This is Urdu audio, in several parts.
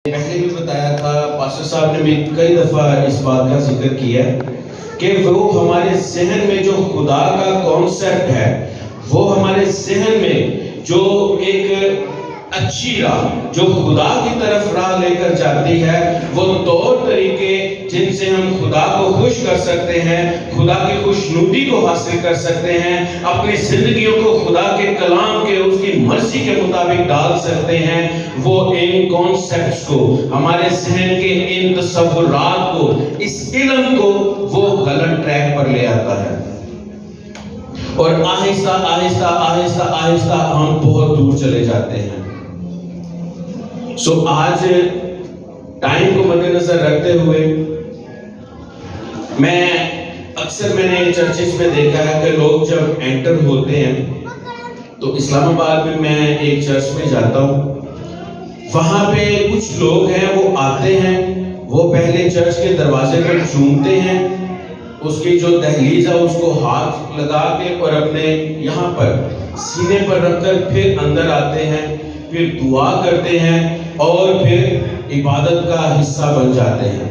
پہلے بھی بتایا تھا، پاسٹر صاحب نے بھی کئی دفعہ اس بات کا ذکر کیا کہ وہ ہمارے ذہن میں جو خدا کا کانسیپٹ ہے، وہ ہمارے ذہن میں جو ایک اچھی راہ، جو خدا کی طرف راہ لے کر جاتی ہے، وہ طور طریقے جن سے ہم خدا کو خوش کر سکتے ہیں، خدا کی خوشنودی کو حاصل کر سکتے ہیں، اپنی زندگیوں کو خدا کے کلام کے اس کی مرضی کے مطابق ڈال سکتے ہیں، وہ ان کانسیپٹس کو، ہمارے ذہن کے ان تصورات کو، اس علم کو وہ غلط ٹریک پر لے آتا ہے، اور آہستہ آہستہ آہستہ آہستہ ہم بہت دور چلے جاتے ہیں۔ آج ٹائم کو مد نظر رکھتے ہوئے میں نے چرچز میں دیکھا ہے کہ لوگ جب انٹر ہوتے ہیں تو اسلام آباد میں ایک چرچ میں جاتا ہوں، وہاں پہ کچھ لوگ ہیں، وہ آتے ہیں، وہ پہلے چرچ کے دروازے پر چومتے ہیں، اس کی جو دہلیز ہے اس کو ہاتھ لگا کے اور اپنے یہاں پر سینے پر رکھ کر پھر اندر آتے ہیں، پھر دعا کرتے ہیں اور پھر عبادت کا حصہ بن جاتے ہیں۔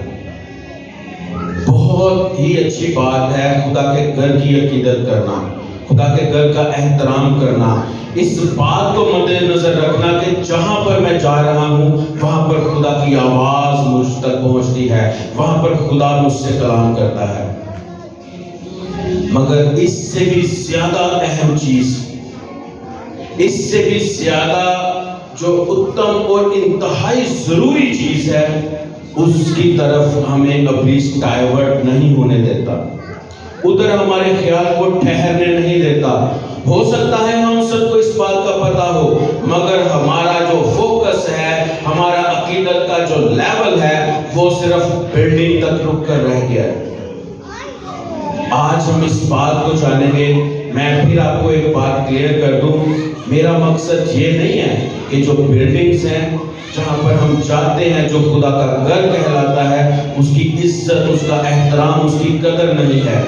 بہت ہی اچھی بات ہے خدا کے گھر کی عقیدت کرنا، خدا کے گھر کا احترام کرنا، اس بات کو مد نظر رکھنا کہ جہاں پر میں جا رہا ہوں وہاں پر خدا کی آواز مجھ تک پہنچتی ہے، وہاں پر خدا مجھ سے کلام کرتا ہے۔ مگر اس سے بھی زیادہ اہم چیز، اس سے بھی زیادہ جو اتم اور انتہائی ضروری چیز ہے، اس کی طرف ہمیں ابلیس ڈائیورٹ نہیں ہونے دیتا، ادھر ہمارے خیال کو ٹھہرنے نہیں دیتا۔ ہو سکتا ہے ہم سب کو اس بات کا پتہ ہو، مگر ہمارا جو فوکس ہے، ہمارا عقیدت کا جو لیول ہے، وہ صرف بلڈنگ تک رک کر رہ گیا ہے۔ آج ہم اس بات کو جانیں گے۔ میں پھر آپ کو ایک بات کلیئر کر دوں، میرا مقصد یہ نہیں ہے کہ جو بلڈنگز ہیں جہاں پر ہم جاتے ہیں، جو خدا کا گھر کہلاتا ہے، اس کی عزت، اس کا احترام، اس کی قدر نہیں ہے۔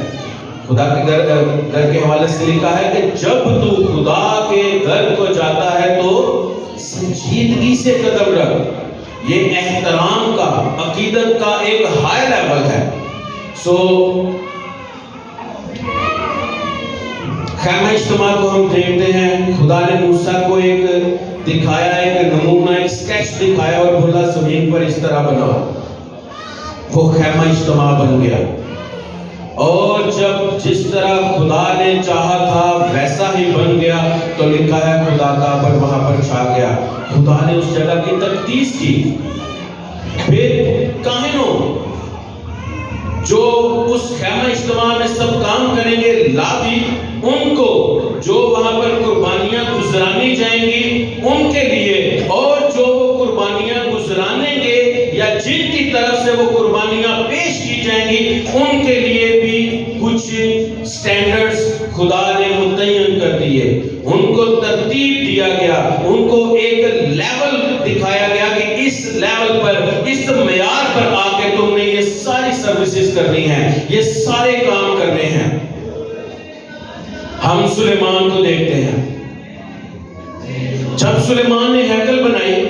خدا کے گھر کے حوالے سے لکھا ہے کہ جب تو خدا کے گھر کو جاتا ہے تو سنجیدگی سے قدم رکھ۔ یہ احترام کا، عقیدت کا ایک ہائی لیول ہے۔ خیمہ اجتماع کو ہم دیکھتے ہیں، خدا نے موسیٰ کو ایک دکھایا، ایک نمونہ، ایک سکیچ دکھایا اور بولا زمین پر اس طرح بناؤ۔ وہ خیمہ اجتماع بن گیا، اور جب جس طرح خدا نے چاہا تھا ویسا ہی بن گیا، تو لکھا ہے خدا کا پر وہاں پر چھا گیا۔ خدا نے اس جگہ کی تقدیس کی۔ پھر کاہنوں جو اس خیمہ اجتماع میں سب کام کریں گے، لاوی، ان کو جو وہاں پر قربانیاں گزرانی جائیں گی ان کے لیے، اور جو وہ قربانیاں گزرانیں گے یا جن کی طرف سے وہ قربانیاں پیش کی جائیں گی، ان کے لیے بھی کچھ سٹینڈرڈز خدا نے متعین کر دیے، ان کو ترتیب دیا گیا، ان کو ایک لیول دکھایا گیا کہ اس لیول پر، اس معیار پر آ کے تم نے یہ ساری سروسز کرنی ہیں، یہ سارے کام کرنے ہیں۔ ہم سلیمان کو دیکھتے ہیں، جب سلیمان نے ہیکل بنائی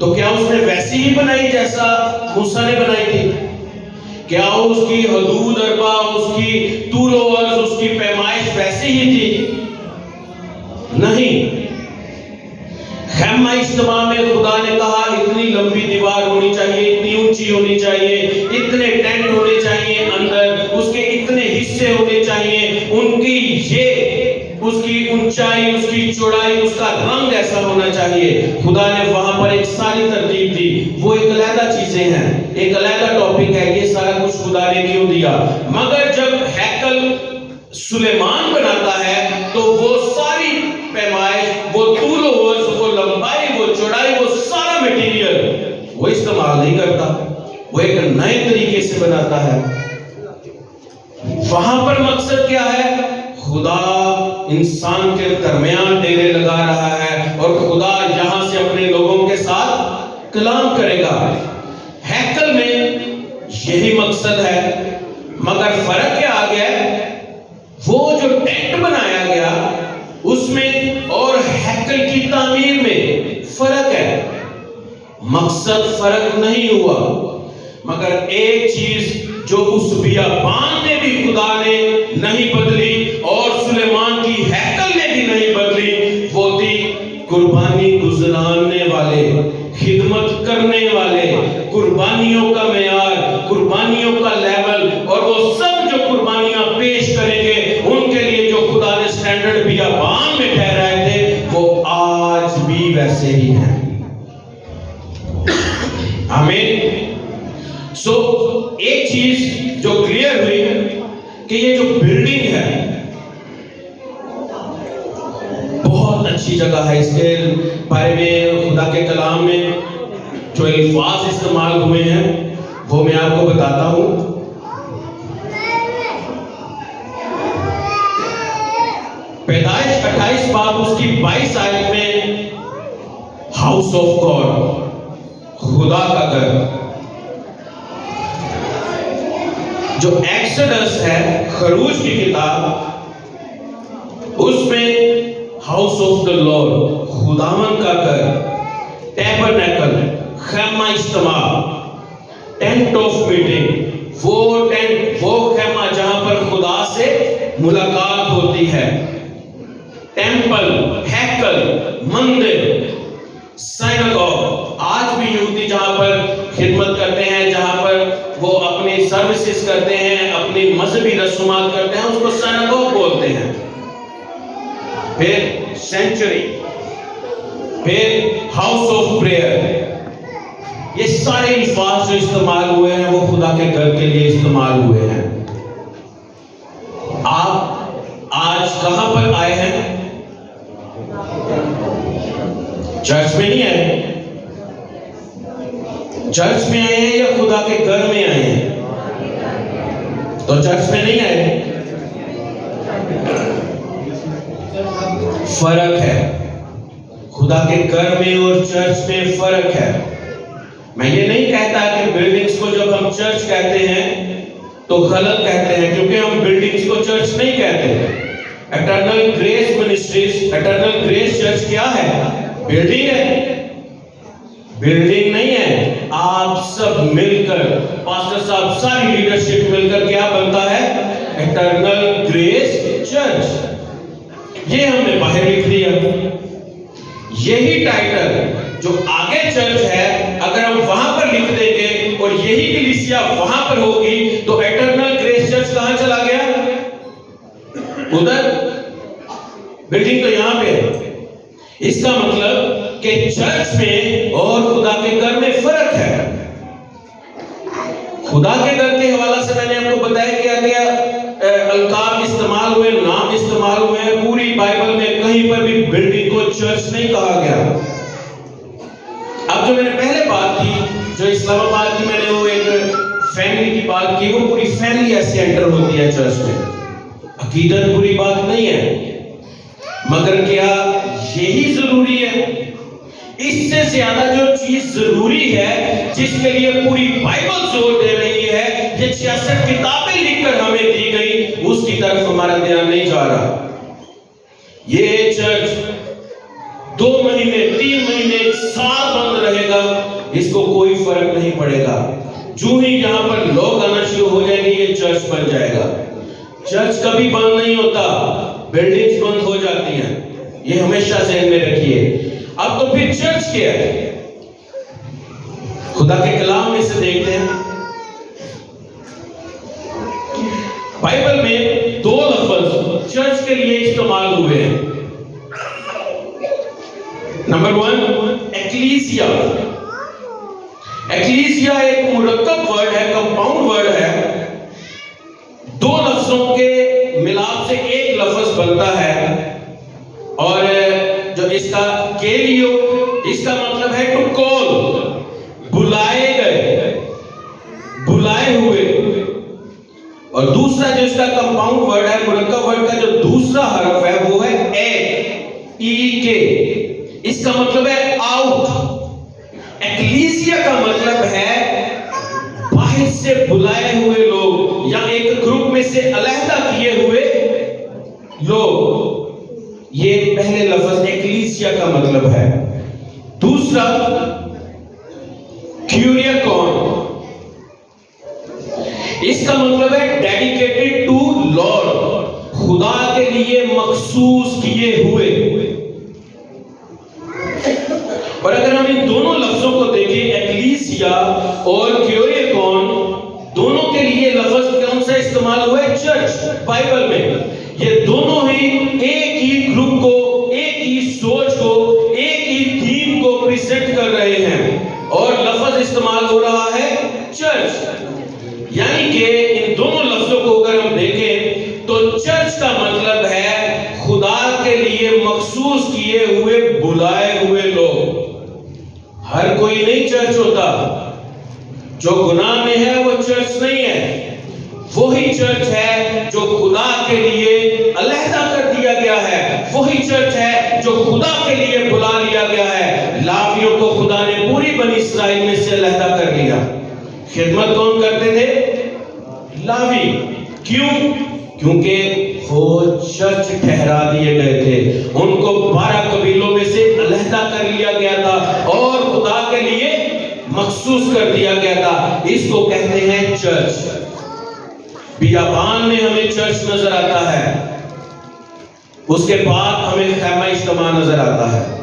تو کیا اس نے ویسی ہی بنائی جیسا موسیٰ نے بنائی تھی؟ کیا اس کی حدود اربع، اس کی طول و عرض، اس کی پیمائش ویسی ہی تھی؟ نہیں۔ خیمہ اجتماع میں خدا نے کہا اتنی لمبی دیوار ہونی چاہیے، اتنی اونچی ہونی چاہیے، اتنے ٹینٹ ہونے چاہیے اندر، اس کے اتنے حصے ہونے چاہیے، ان کی یہ، اس کی اونچائی، اس کی چوڑائی، اس کا رنگ ایسا ہونا چاہیے۔ خدا نے وہاں پر ایک ساری ترتیب دی۔ وہ ایک علیحدہ چیزیں ہیں، ایک علیحدہ ٹاپک ہے، یہ سارا کچھ خدا نے کیوں دیا؟ مگر جب ہیکل سلیمان بناتا ہے تو وہ ساری پیمائش، وہ طول و عرض، وہ لمبائی، وہ چوڑائی، وہ سارا میٹیریل وہ استعمال نہیں کرتا، وہ ایک نئے طریقے سے بناتا ہے۔ وہاں پر مقصد کیا ہے؟ خدا انسان کے درمیان ڈیرے لگا رہا ہے، اور خدا یہاں سے اپنے لوگوں کے ساتھ کلام کرے گا۔ ہیکل میں یہی مقصد ہے، مگر فرق کیا آ گیا ہے؟ وہ جو ٹینٹ بنایا گیا اس میں اور ہیکل کی تعمیر میں فرق ہے۔ مقصد فرق نہیں ہوا، مگر ایک چیز جو اس بیابان میں بھی خدا نے نہیں بدلی اور سلیمان کی ہیکل نے بھی نہیں بدلی، وہ تھی قربانی گزراننے والے، خدمت کرنے والے، قربانیوں کا معیار، قربانیوں کا لیول، اور وہ سب جو قربانیاں پیش کریں گے ان کے لیے جو خدا نے سٹینڈرڈ بیابان میں ٹھہرائے تھے وہ آج بھی ویسے ہی ہیں۔ آمین۔ سو ایک چیز جو کلیئر ہوئی کہ یہ جو بلڈنگ ہے بہت اچھی جگہ ہے۔ اس کے بارے میں خدا کے کلام میں جو الفاظ استعمال ہوئے ہیں وہ میں آپ کو بتاتا ہوں۔ پیدائش 28 باب اس کی 22 آیت میں ہاؤس آف گاڈ، خدا کا گھر۔ جو ایکسڈس ہے، خروج کی کتاب، اس میں ہاؤس آف دا لارڈ، خداوند کا گھر، ٹیبرنیکل، خیمہ اجتماع، ٹینٹ آف میٹنگ، وہ ٹینٹ، وہ خیمہ جہاں پر خدا سے ملاقات ہوتی ہے، ٹیمپل، ہیکل، مندر، سیناگوگ، آج بھی یہودی جہاں پر خدمت کرتے ہیں، جہاں پر وہ اپنی سروسز کرتے ہیں، اپنی مذہبی رسومات کرتے ہیں، اس کو سیناگوگ بولتے ہیں۔ پھر سینچری، پھر ہاؤس آف پریئر، یہ سارے الفاظ جو استعمال ہوئے ہیں وہ خدا کے گھر کے لیے استعمال ہوئے ہیں۔ آپ آج کہاں پر آئے ہیں؟ چرچ میں نہیں آئے؟ چرچ میں آئے ہیں یا خدا کے گھر میں آئے ہیں؟ تو چرچ میں نہیں آئے۔ فرق ہے، خدا کے گھر میں اور چرچ میں فرق ہے۔ میں یہ نہیں کہتا کہ بلڈنگز کو جب ہم چرچ کہتے ہیں تو غلط کہتے ہیں، کیونکہ ہم بلڈنگز کو چرچ نہیں کہتے۔ Eternal grace ministries, eternal grace church کیا ہے؟ بلڈنگ ہے؟ بلڈنگ نہیں ہے۔ آپ سب مل کر، پاسٹر صاحب ساری لیڈرشپ مل کر کیا بنتا ہے؟ Eternal grace church. یہ ہم نے باہر لکھ دیا۔ یہی ٹائٹل جو آگے چرچ ہے اگر ہم وہاں پر لکھ دیں گے اور یہی کلیسیا وہاں پر ہوگی تو ایٹرنل گریس چرچ کہاں چلا گیا؟ ادھر۔ بلڈنگ تو یہاں پہ ہے۔ اس کا مطلب کہ چرچ میں اور خدا کے گھر میں فرق ہے۔ خدا کے گھر کے حوالہ سے میں نے آپ کو بتایا کیا کیا القاب استعمال ہوئے، نام استعمال ہوئے ہیں۔ پوری بائبل میں کہیں پر بھی بلڈنگ کو چرچ نہیں کہا گیا۔ اب جو میں نے پہلے بات کی، جو اسلام آباد کی میں نے وہ ایک فیملی کی بات کی، وہ پوری فیملی ایسے انٹر ہوتی ہے چرچ میں۔ عقیدت بری بات نہیں ہے، مگر کیا یہی ضروری ہے؟ اس سے زیادہ جو چیز ضروری ہے، جس کے لیے پوری بائبل زور دے رہی ہے، یہ 66 کتابیں لکھ کر ہمیں دی گئی، اس کی طرف ہمارا دھیان نہیں جا رہا۔ یہ چرچ 2 مہینے، 3 مہینے، 1 سال بند رہے گا، اس کو کوئی فرق نہیں پڑے گا۔ جو ہی یہاں پر لوگ آنا شروع ہو جائیں گے یہ چرچ بن جائے گا۔ چرچ کبھی بند نہیں ہوتا، بلڈنگز بند ہو جاتی ہیں، یہ ہمیشہ ذہن میں رکھیے۔ اب تو پھر چرچ کیا ہے؟ خدا کے کلام میں سے دیکھتے ہیں، بائبل میں 2 لفظ چرچ کے لیے استعمال ہوئے ہیں۔ نمبر 1 ایکلیسیا۔ ایکلیسیا ایک مرکب ورڈ ہے، کمپاؤنڈ ورڈ ہے، 2 لفظوں کے ملاپ سے ایک لفظ بنتا ہے، اور جو اس کا کیلیو، اس کا مطلب ہے ٹو کال، بلائے گئے، بلائے ہوئے، اور دوسرا جو اس کا کمپاؤنڈ ورڈ ہے، مرکب ورڈ کا جو دوسرا حرف ہے وہ ہے ای کے، اس کا مطلب ہے آؤٹ۔ ایکلیسیا کا مطلب ہے باہر سے بلائے ہوئے لوگ، یا ایک گروپ میں سے علیحدہ کیے ہوئے لوگ۔ یہ پہلے لفظ ایکلیسیا کا مطلب ہے۔ دوسرا اس کا مطلب ہے ڈیڈیکیٹڈ ٹو لارڈ، خدا کے لیے مخصوص کیے ہوئے۔ اور اگر ہم ان دونوں لفظوں کو دیکھیں، ایکلیسیا اور کیورےکون، دونوں کے لیے لفظ کون سا استعمال ہوا ہے؟ چرچ بائبل میں۔ یہ دونوں ہی ایک ہی گروپ کو، ایک ہی سوچ کو، ایک ہی تھیم کو پریزنٹ کر رہے ہیں، اور لفظ استعمال ہو رہا ہے چرچ۔ یعنی کہ ان دونوں لفظوں کو اگر ہم دیکھیں تو چرچ کا مطلب ہے خدا کے لیے مخصوص کیے ہوئے، بلائے ہوئے لوگ۔ ہر کوئی نہیں چرچ ہوتا، جو گناہ میں ہے وہ چرچ نہیں ہے۔ وہی چرچ ہے جو خدا کے لیے علیحدہ کر دیا گیا ہے، وہی چرچ ہے جو خدا کے لیے بلا لیا گیا ہے۔ لاویوں کو خدا نے پوری بنی اسرائیل میں سے علیحدہ کر لیا۔ خدمت کون کرتے تھے؟ لاوی۔ کیوں؟ کیونکہ وہ چرچ ٹھہرا دیے گئے تھے، ان کو 12 قبیلوں میں سے علیحدہ کر لیا گیا تھا اور خدا کے لیے مخصوص کر دیا گیا تھا۔ اس کو کہتے ہیں چرچ۔ بیابان میں ہمیں چرچ نظر آتا ہے، اس کے بعد ہمیں خیمہ اجتماع نظر آتا ہے۔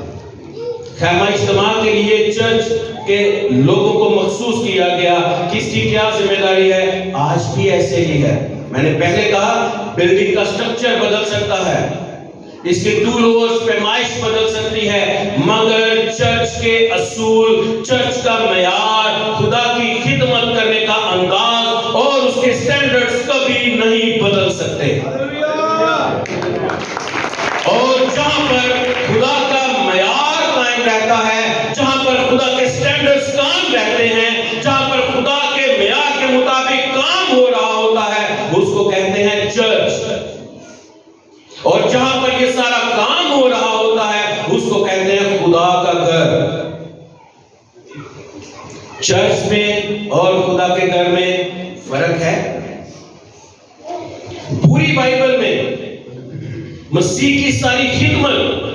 خیمہ اجتماع کے لیے چرچ کے لوگوں کو مخصوص کیا گیا۔ کس کی کیا ذمہ داری ہے؟ آج بھی ایسے ہی ہے۔ میں نے پہلے کہا بلڈنگ کا سٹرکچر بدل سکتا ہے، اس کی طول و عرض پیمائش بدل سکتی ہے، مگر چرچ کے اصول، چرچ کا معیار، خدا کی خدمت کرنے کا انداز اور اس کے سٹینڈرڈز کبھی نہیں بدل سکتے۔ اور جہاں پر خدا کا معیار قائم رہتا ہے، جہاں پر خدا کے سٹینڈرڈز قائم رہتے ہیں، جہاں پر خدا کے معیار کے مطابق کام ہو رہا ہوتا ہے، اس کو کہتے ہیں چرچ۔ اور جہاں پر یہ سارا کام ہو رہا ہوتا ہے، اس کو کہتے ہیں خدا کا گھر۔ چرچ میں اور خدا کے گھر میں فرق ہے۔ پوری بائبل میں مسیح کی ساری خدمت،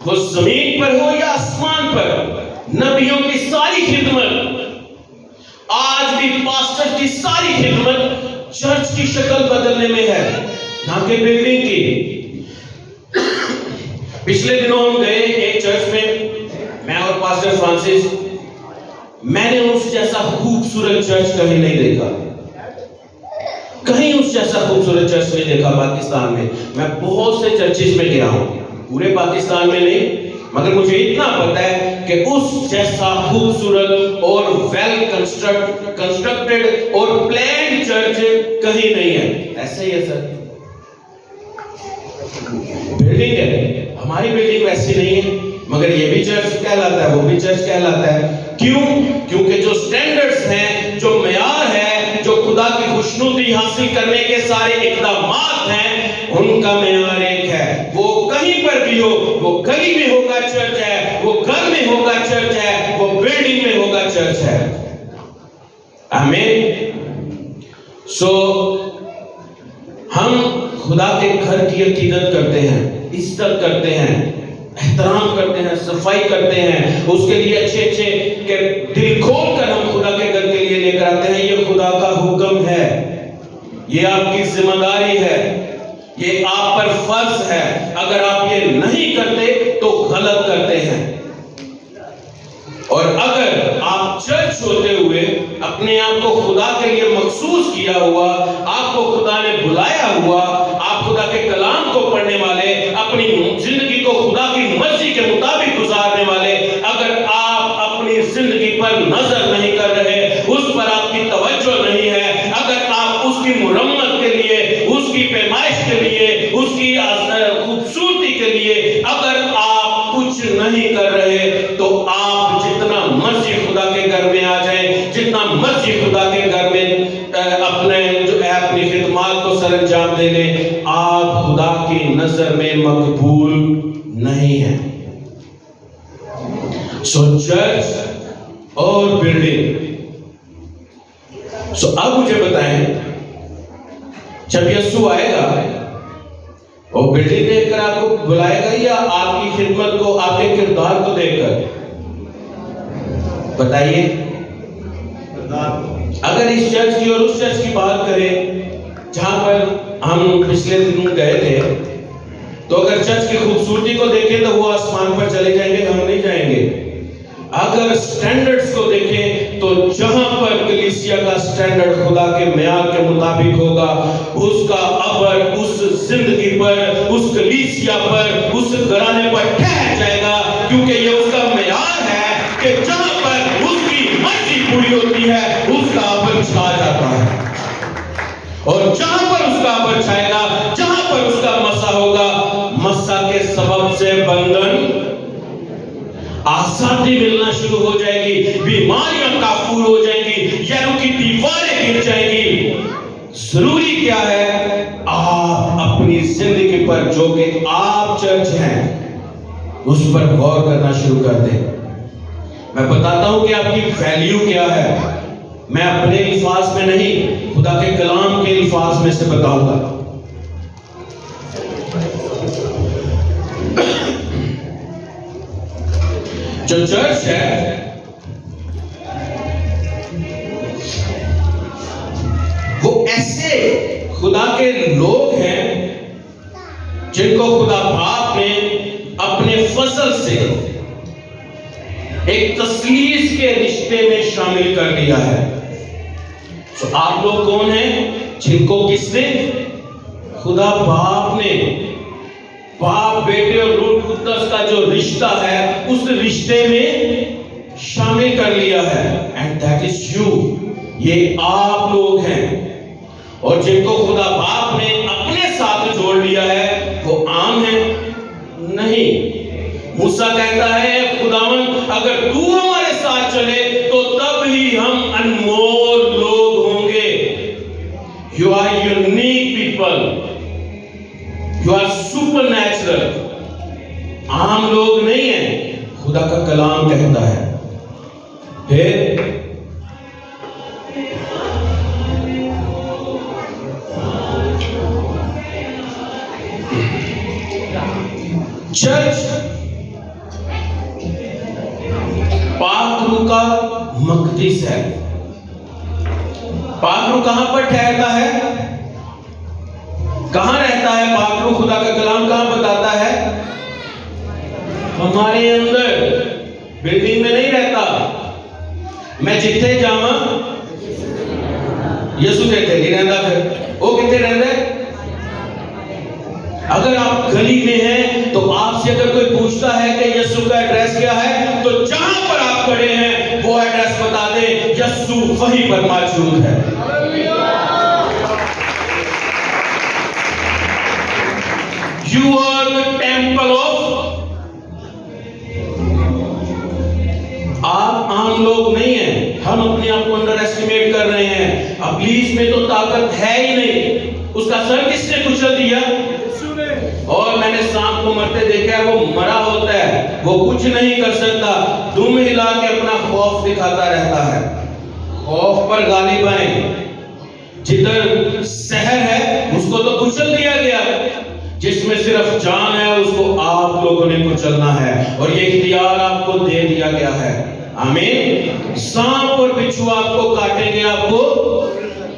وہ زمین پر ہو یا آسمان پر، نبیوں کی ساری خدمت، آج بھی پاسٹر کی ساری خدمت چرچ کی شکل بدلنے میں ہے، نہ کہ بلڈنگ کی۔ پچھلے دنوں ہم گئے ایک چرچ میں اور پاسٹر فرانسس، میں نے اس جیسا خوبصورت چرچ کہیں نہیں دیکھا، کہیں اس جیسا خوبصورت چرچ نہیں دیکھا پاکستان میں۔ میں بہت سے چرچز میں گیا ہوں، پورے پاکستان میں نہیں، مگر مجھے اتنا پتا ہے کہ اس جیسا خوبصورت اور ویل کنسٹرکٹڈ اور پلانڈ چرچ کہیں نہیں ہے۔ ایسے ہی ہے سر، بلڈنگ ہے، ہماری بلڈنگ ویسی نہیں ہے، مگر یہ بھی چرچ کہلاتا ہے، وہ بھی چرچ کہلاتا ہے۔ کیوں؟ کیونکہ جو سٹینڈرڈز ہیں، جو معیار ہے، جو خدا کی خوشنودی حاصل کرنے کے سارے اقدامات ہیں، ان کا معیار ایک ہے۔ وہ کہیں پر بھی ہو، وہ گلی میں ہوگا چرچ ہے، وہ گھر میں ہوگا چرچ ہے، وہ بلڈنگ میں ہوگا چرچ ہے۔ آمین۔ ہم خدا کے گھر کی عقیدت کرتے ہیں، عزت کرتے ہیں، احترام کرتے ہیں، صفائی کرتے ہیں، اس کے لیے اچھے کہ دل کھول کر ہم خدا کے گھر کے لیے لے کر آتے ہیں۔ یہ خدا کا حکم ہے، یہ آپ کی ذمہ داری ہے، یہ آپ پر فرض ہے۔ اگر آپ یہ نہیں کرتے تو غلط کرتے ہیں۔ اور اگر آپ چرچ ہوتے ہوئے اپنے آپ کو خدا کے لیے مخصوص کیا ہوا، آپ کو خدا نے بلایا ہوا، آپ خدا کے کلام کو پڑھنے والے، اپنی زندگی کو خدا کی مرضی کے مطابق گزارنے والے، اگر آپ اپنی زندگی پر نظر نہیں کر رہے، اس پر آپ کی توجہ نہیں ہے، اگر آپ اس کی مرمت کے لیے، اس کی پیمائش کے لیے، اس کی خوبصورتی کے لیے اگر آپ کچھ نہیں کر رہے، تو آپ جتنا مرضی خدا کے گھر میں آ جائیں، جتنا مرضی خدا کے گھر میں اپنی خدمات کو سر انجام دے لیں، آپ خدا کی نظر میں مقبول نہیں ہیں۔ چرچ اور بلڈنگ۔ اب مجھے بتائیں، جب یسوع آئے گا، وہ بلڈنگ دیکھ کر آپ کو بلائے گا یا آپ کی خدمت کو، آپ کے کردار کو دیکھ کر؟ بتائیے۔ اگر اس چرچ کی اور اس چرچ کی بات کریں جہاں پر ہم پچھلے دنوں گئے تھے، تو اگر چرچ کی خوبصورتی کو دیکھیں تو وہ آسمان پر چلے جائیں گے، ہم نہیں جائیں گے۔ اگر سٹینڈرڈز کو دیکھیں تو جہاں پر کلیسیا کا سٹینڈرڈ خدا کے معیار کے مطابق ہوگا، اس کا ابر اس زندگی پر، اس کلیسیا پر، اس گھرانے پر ٹھہر جائے گا، کیونکہ یہ اس کا معیار ہے کہ جہاں پر اس کی مرضی پوری ہوتی ہے اس کا ابر چھا جاتا ہے، اور جہاں پر اس کا ابر چھائے گا، جہاں پر اس کا مسا ہوگا، مسا کے سبب سے بندھن آزادی ملنا شروع ہو جائے گی، بیماریاں کافور ہو جائیں گی، یہاں کی دیواریں گر جائیں گی۔ ضروری کیا ہے؟ آپ اپنی زندگی پر جو کہ آپ چرچ ہیں اس پر غور کرنا شروع کر دیں۔ میں بتاتا ہوں کہ آپ کی ویلیو کیا ہے، میں اپنے الفاظ میں نہیں، خدا کے کلام کے الفاظ میں سے بتاؤں گا۔ جو چرچ ہے وہ ایسے خدا کے لوگ ہیں جن کو خدا باپ نے اپنے فضل سے ایک تثلیث کے رشتے میں شامل کر دیا ہے۔ تو آپ لوگ کون ہیں جن کو کس نے؟ خدا باپ نے باپ بیٹے اور روح القدس کا جو رشتہ ہے اس رشتے میں شامل کر لیا ہے، and that is you، یہ آپ لوگ ہیں۔ اور جن کو خدا باپ نے اپنے ساتھ جوڑ لیا ہے وہ عام ہے نہیں۔ موسیٰ کہتا ہے خداوند اگر تو ہمارے ساتھ چلے تو تب ہی ہم انمول لوگ ہوں گے۔ You are unique people، You are supernatural، عام لوگ نہیں ہیں، خدا کا کلام کہتا ہے۔ پھر چرچ پاک روح کا مقدس ہے۔ پاک روح کہاں پر ٹھہرتا ہے؟ کہاں رہتا ہے پاک روح؟ خدا کا کلام کہاں بتاتا ہے؟ ہمارے اندر، بلڈنگ میں نہیں رہتا۔ میں جتھے جاواں یسو کہتے نہیں رہتا، پھر وہ کتنے رہتے؟ اگر آپ گلی میں ہیں تو آپ سے اگر کوئی پوچھتا ہے کہ یسو کا ایڈریس کیا ہے تو جہاں پر آپ کھڑے ہیں وہ ایڈریس بتا دیں، یسو وہیں پر موجود ہے۔ You are the temple of، آپ عام لوگ نہیں ہیں، ہم اپنے آپ کو انڈر ایسٹیمیٹ کر رہے ہیں۔ ابلیس میں تو طاقت ہے ہی نہیں، اس کا سر کس نے کچل دیا؟ اور میں نے سانپ کو مرتے دیکھا ہے، وہ مرا ہوتا ہے، وہ کچھ نہیں کر سکتا، دم ہلا کے اپنا خوف دکھاتا رہتا ہے۔ خوف پر غالب آئیں، جدھر سحر ہے اس کو تو کچل دیا گیا، جس میں صرف جان ہے اس کو آپ لوگوں نے کچلنا ہے، اور یہ اختیار آپ کو دے دیا گیا ہے۔ آمین۔ سانپ اور بچھو آپ کو کاٹیں گے، آپ کو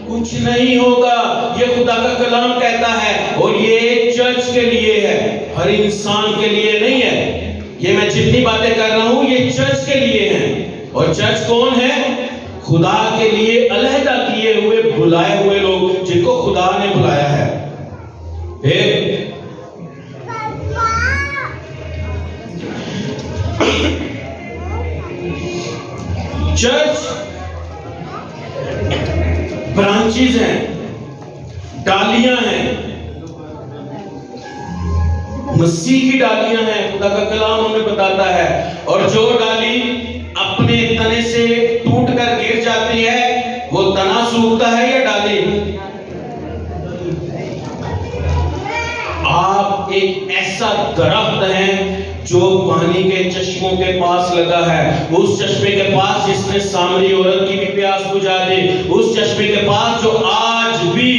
کچھ نہیں ہوگا، یہ خدا کا کلام کہتا ہے، اور یہ چرچ کے لیے ہے، ہر انسان کے لیے نہیں ہے۔ یہ میں جتنی باتیں کر رہا ہوں یہ چرچ کے لیے ہیں، اور چرچ کون ہے؟ خدا کے لیے علیحدہ کیے ہوئے بلائے ہوئے لوگ جن کو خدا نے بلایا ہے۔ پھر چرچ برانچیز ہیں، ڈالیاں ہیں، مسیح کی ڈالیاں ہیں، خدا کا کلام ہمیں بتاتا ہے۔ اور جو ڈالی اپنے تنے سے ٹوٹ کر گر جاتی ہے وہ تنا سوکھتا ہے یا ڈالی؟ آپ ایک ایسا درخت ہیں جو پانی کے چشموں کے پاس لگا ہے، اس چشمے کے پاس جس نے سامری عورت کی بھی پیاس بجھا دی، اس چشمے کے پاس جو آج بھی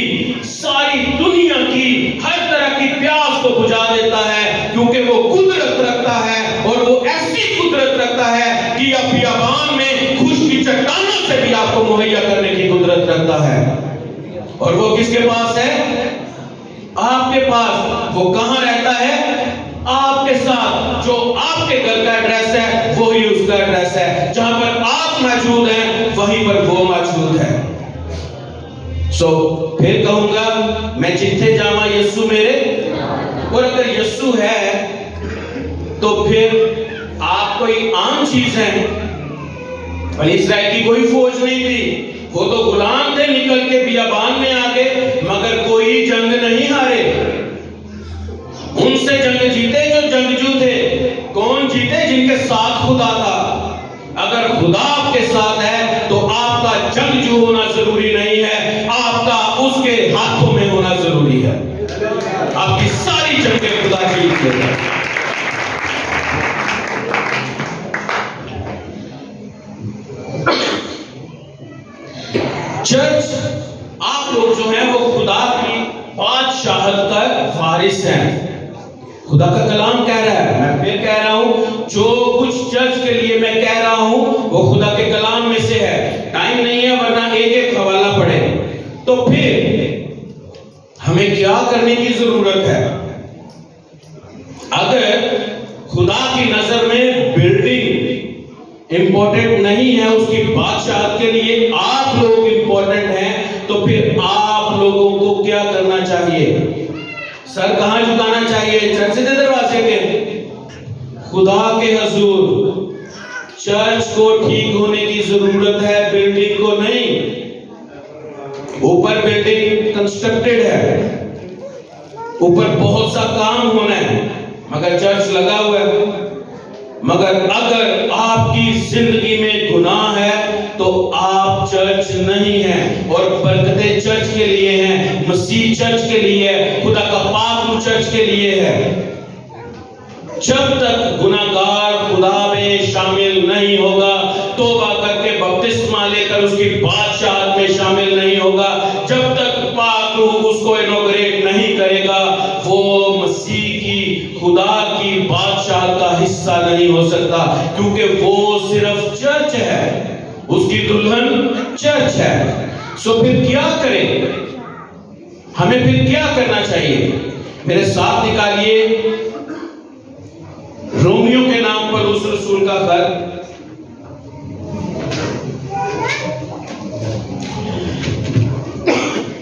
ساری دنیا کی ہر طرح کی پیاس کو بجھا دیتا ہے، کیونکہ وہ قدرت رکھتا ہے، اور وہ ایسی قدرت رکھتا ہے کہ بیابان میں خشکی چٹانوں سے بھی آپ کو مہیا کرنے کی قدرت رکھتا ہے. اور وہ کس کے پاس ہے؟ آپ کے پاس. وہ کہاں رہتا ہے؟ آپ کے ساتھ. جو آپ کے گھر کا ایڈریس ہے وہی اس کا ایڈریس ہے. جہاں پر آپ موجود ہیں وہیں پر وہ موجود ہے. پھر کہوں گا میں جتھے جاواں یسو میرے. اور اگر یسو ہے تو پھر آپ کوئی عام چیز ہیں. بنی اسرائیل کی کوئی فوج نہیں تھی. وہ تو غلام تھے, نکل کے بیابان میں آ گئے, مگر کوئی جنگ نہیں ہارے. ان سے جنگ جیتے جو جنگجو تھے. کون جیتے؟ جن کے ساتھ خدا تھا. اگر خدا آپ کے ساتھ ہے تو آپ کا جنگجو ہونا ضروری نہیں ہے, آپ کا اس کے ہاتھوں میں ہونا ضروری ہے. آپ کی ساری جنگیں خدا جیت لیتا ہے. چرچ آپ لوگ جو ہیں وہ خدا کی بادشاہت کا وارث ہیں. خدا کا کلام کہہ رہا ہے, میں پھر کہہ رہا ہوں, جو کچھ چرچ کے لیے میں کہہ رہا ہوں وہ خدا کے کلام میں سے ہے. ٹائم نہیں ہے ورنہ ایک ایک حوالہ پڑھے. تو پھر ہمیں کیا کرنے کی ضرورت ہے؟ اگر خدا کی نظر میں بلڈنگ امپورٹنٹ نہیں ہے, اس کی بادشاہت کے لیے آپ لوگ امپورٹنٹ ہیں, تو پھر آپ لوگوں کو کیا کرنا چاہیے؟ سر کہاں جھکانا چاہیے؟ چرچ کے دروازے کے, خدا کے حضور. چرچ کو ٹھیک ہونے کی ضرورت ہے, بلڈنگ کو نہیں. اوپر بلڈنگ کنسٹرکٹڈ ہے, اوپر بہت سا کام ہونا ہے, مگر چرچ لگا ہوا ہے. مگر اگر آپ کی زندگی میں گناہ ہے تو آپ چرچ نہیں ہیں. اور برکتیں چرچ کے لیے ہیں, مسیح چرچ کے لیے ہے, خدا کا پاک روح چرچ کے لیے ہے. جب تک گناہگار خدا میں شامل نہیں ہوگا, توبہ کر کے بپتسمہ لے کر اس کی بادشاہت میں شامل نہیں ہوگا, جب تک پاک روح اس کو انوگریٹ نہیں کرے گا, وہ مسیح کی خدا کی بادشاہت کا حصہ نہیں ہو سکتا. کیونکہ وہ صرف چرچ ہے, اس کی دلہن چرچ ہے. پھر کیا کریں؟ ہمیں پھر کیا کرنا چاہیے؟ میرے ساتھ نکالیے رومیو کے نام پر اس رسول کا خط,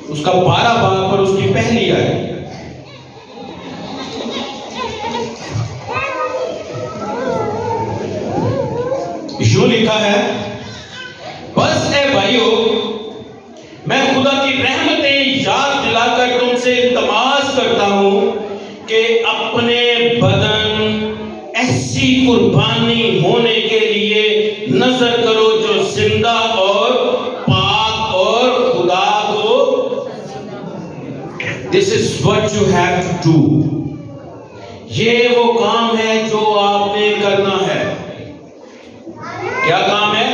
اس کا 12 باب پر اس کی پہلی آیت. یوں لکھا ہے, بس اے بھائیو, میں خدا کی رحمتیں یاد دلا کر تم سے التماس کرتا ہوں کہ اپنے بدن ایسی قربانی ہونے کے لیے نظر کرو جو زندہ اور پاک اور خدا کو. This is what you have to do. یہ وہ کام ہے جو آپ نے کرنا ہے. کیا کام ہے؟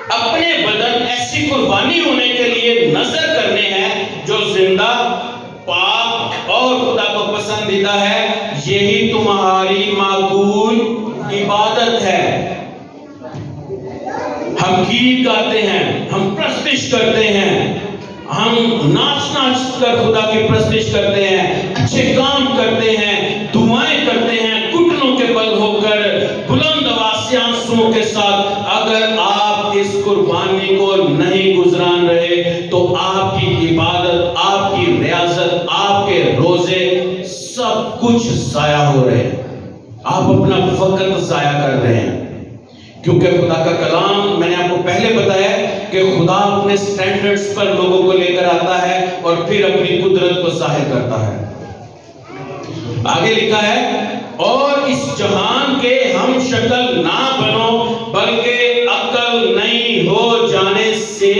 اپنے بدن ایسی قربانی ہونے کے لیے نظر کرنے ہیں جو زندہ, پاک اور خدا کو پسندیدہ ہے. یہی تمہاری معقول عبادت ہے. ہم گیت گاتے ہیں, ہم پرستش کرتے ہیں, ہم ناچ ناچ کر خدا کی پرستش کرتے ہیں, اچھے کام کرتے ہیں, دعائیں کرتے ہیں گھٹنوں کے بل ہو کر, بلند آواز سے آنسوؤں کے ساتھ. اگر آپ اس قربانی کو نہیں گزران رہے تو آپ کی عبادت, آپ کی ریاضت, آپ کے روزے سب کچھ ضائع ہو رہے ہیں. آپ اپنا وقت ضائع کر رہے ہیں. کیونکہ خدا کا کلام, میں نے آپ کو پہلے بتایا کہ خدا اپنے سٹینڈرڈز پر لوگوں کو لے کر آتا ہے اور پھر اپنی قدرت کو ظاہر کرتا ہے. آگے لکھا ہے, اور اس جہان کے ہم شکل نہ بنو بلکہ عقل نئی ہو جانے سے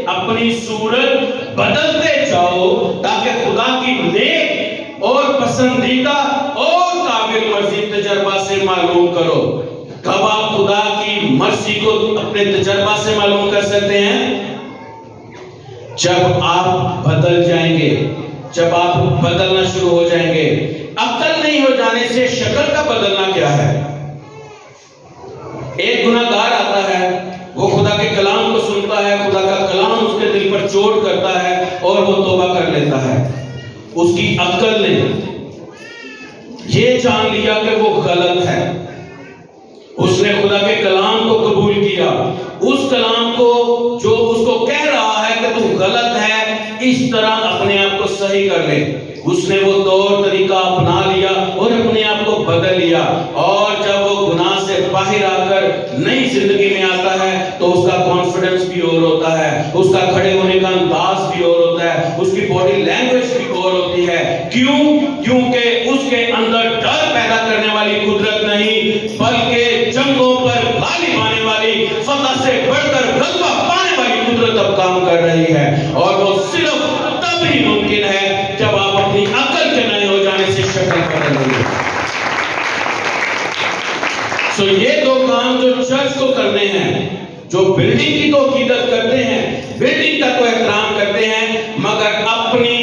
اپنی صورت بدلتے جاؤ, تاکہ خدا کی نیک اور پسندیدہ اور قابل مرضی تجربہ سے معلوم کرو. کب آپ خدا کی مرضی کو اپنے تجربہ سے معلوم کر سکتے ہیں؟ جب آپ بدل جائیں گے, جب آپ بدلنا شروع ہو جائیں گے. عقل نہیں ہو جانے سے شکل کا بدلنا کیا ہے؟ ایک گناہگار آتا ہے, وہ سنتا ہے، خدا کا کلام اس کے دل پر چوٹ کرتا ہے اور وہ توبہ کر لیتا ہے۔ اس کی عقل نے یہ جان لیا کہ وہ غلط ہے، اس نے خدا کے کلام کو قبول کیا، اس کلام کو جو اس کو کہہ رہا ہے کہ تو غلط ہے، اس طرح اپنے آپ کو صحیح کر لے۔ اس نے وہ طور طریقہ اپنا لیا اور اپنے آپ کو بدل لیا، اور جب وہ گناہ سے باہر آ کر نئی زندگی میں آتا ہے تو اس کا کانفیڈنس بھی اور ہوتا ہے، اس کا کھڑے ہونے کا انداز بھی اور ہوتا ہے، اس کی باڈی لینگویج بھی اور ہوتی ہے۔ کیوں؟ کیونکہ اس کے اندر ڈر پیدا کرنے والی قدرت نہیں، بلکہ جنگوں پر غالب آنے والی، فتح سے بڑھ کر غلبہ پانے والی قدرت اب کام کر رہی ہے، اور وہ صرف تب ہی ممکن ہے جب آپ اپنی عقل کے نئے ہو جانے سے شکل بدل لیں گے۔ سو یہ دو کام جو چرچ کو کرنے ہیں، جو بلڈنگ کی تو عقیدت کرتے ہیں، بلڈنگ کا تو احترام کرتے ہیں، مگر اپنی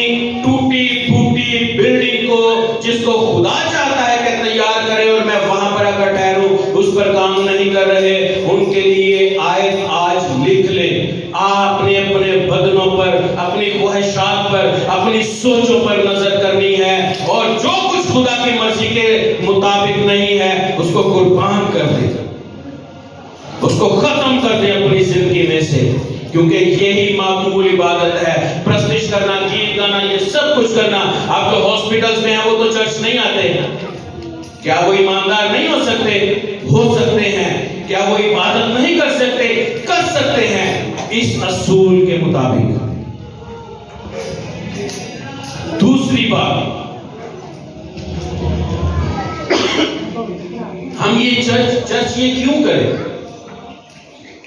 ٹوٹی پھوٹی بلڈنگ کو جس کو خدا چاہتا ہے کہ تیار کرے اور میں وہاں پر اگر ٹھہروں، اس پر کام نہیں کر رہے، ان کے لیے آیت آج لکھ لیں۔ آپ نے اپنے بدنوں پر، اپنی خواہشات پر، اپنی سوچوں پر نظر کرنی ہے، اور جو کچھ خدا کی مرضی کے مطابق نہیں ہے اس کو قربان کر دیں، اس کو ختم کر دیں اپنی زندگی میں سے، کیونکہ یہی مقبول عبادت ہے۔ پرستش کرنا، گیت گانا، یہ سب کچھ کرنا۔ آپ جو ہاسپٹلز میں ہیں وہ تو چرچ نہیں آتے، کیا وہ ایماندار نہیں ہو سکتے؟ ہو سکتے ہیں۔ کیا وہ عبادت نہیں کر سکتے؟ کر سکتے ہیں، اس اصول کے مطابق۔ دوسری بات، ہم یہ چرچ یہ کیوں کریں؟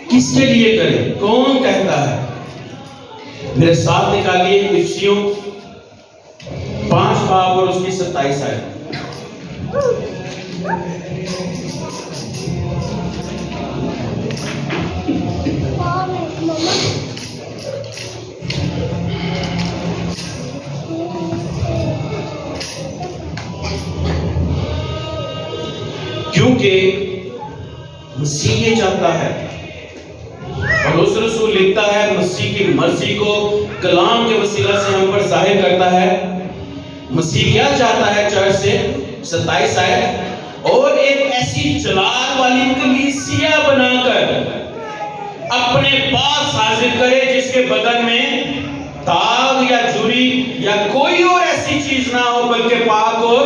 کس کے لیے کریں؟ کون کہتا ہے؟ میرے ساتھ نکالیے افسیوں 5 باب اور اس کی 27 آیت۔ کیونکہ مسیح یہ چاہتا ہے، اور اس رسول لکھتا ہے، مسیح کی مرضی کو کلام کے وسیلہ سے ہم پر ظاہر کرتا ہے۔ مسیح کیا چاہتا ہے چرچ سے؟ 27 آیت، اور ایک ایسی جلال والی کلیسیا بنا کر اپنے پاس حاضر کرے جس کے بدن میں داغ یا جھری یا کوئی اور ایسی چیز نہ ہو، بلکہ پاک اور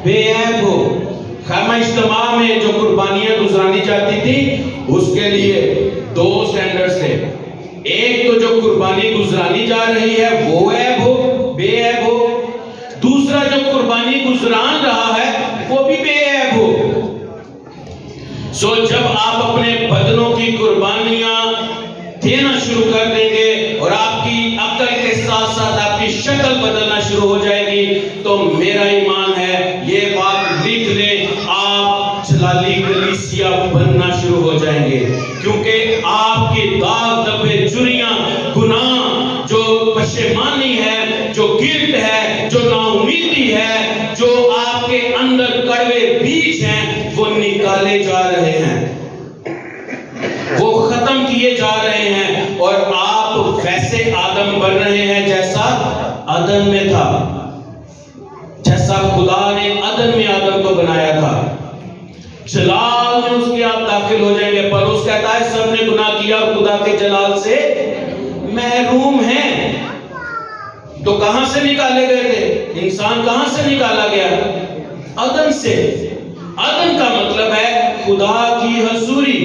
بے عیب ہو۔ خیمہ اجتماع میں جو قربانیاں گزرانی جاتی تھی، اس کے لیے 2 سٹینڈرڈز تھے۔ ایک تو جو قربانی گزرانی جا رہی ہے وہ عیب ہو، بے عیب ہو، دوسرا جو قربانی گزران رہا ہے وہ بھی بے عیب ہو۔ سو جب آپ اپنے بدنوں کی قربانیاں دینا شروع کر دیں گے اور آپ کی عقل کے ساتھ ساتھ آپ کی شکل بدلنا شروع ہو جائے گی، تو میرا ایمان ہے یہ بات لکھ لیں، آپ جلالی کلیسیا بننا شروع ہو جائیں گے، کیونکہ آپ کی داغ دبے جریاں، گناہ، جو پشیمانی ہے، جو گلٹ ہے، جو نا امیدی ہے، جو آپ کے اندر کڑوے بیج ہیں، وہ نکالے جا رہے ہیں، وہ ختم کیے جا رہے ہیں، اور آپ ویسے آدم بن رہے ہیں جیسا عدن میں تھا، جیسا خدا نے عدن میں آدم کو بنایا تھا۔ جلال میں اس کے آپ داخل ہو جائیں گے۔ پولس کہتا ہے سب نے گناہ کیا اور خدا کے جلال سے محروم ہیں۔ تو کہاں سے نکالے گئے تھے؟ انسان کہاں سے نکالا گیا؟ عدن سے۔ عدن کا مطلب ہے خدا کی حضوری،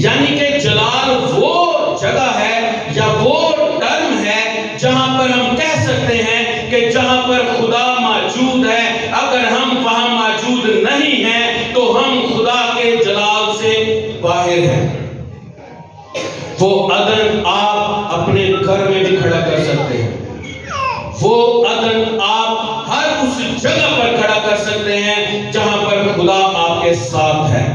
یعنی کہ جلال وہ جگہ ہے یا وہ ٹرم ہے جہاں پر ہم کہہ سکتے ہیں کہ جہاں پر خدا موجود ہے، اگر ہم وہاں موجود نہیں ہیں تو ہم خدا کے جلال سے باہر ہیں۔ وہ عدن آپ اپنے گھر میں بھی کھڑا کر سکتے ہیں، وہ عدن آپ ہر اس جگہ پر کھڑا کر سکتے ہیں جہاں پر خدا آپ کے ساتھ ہے۔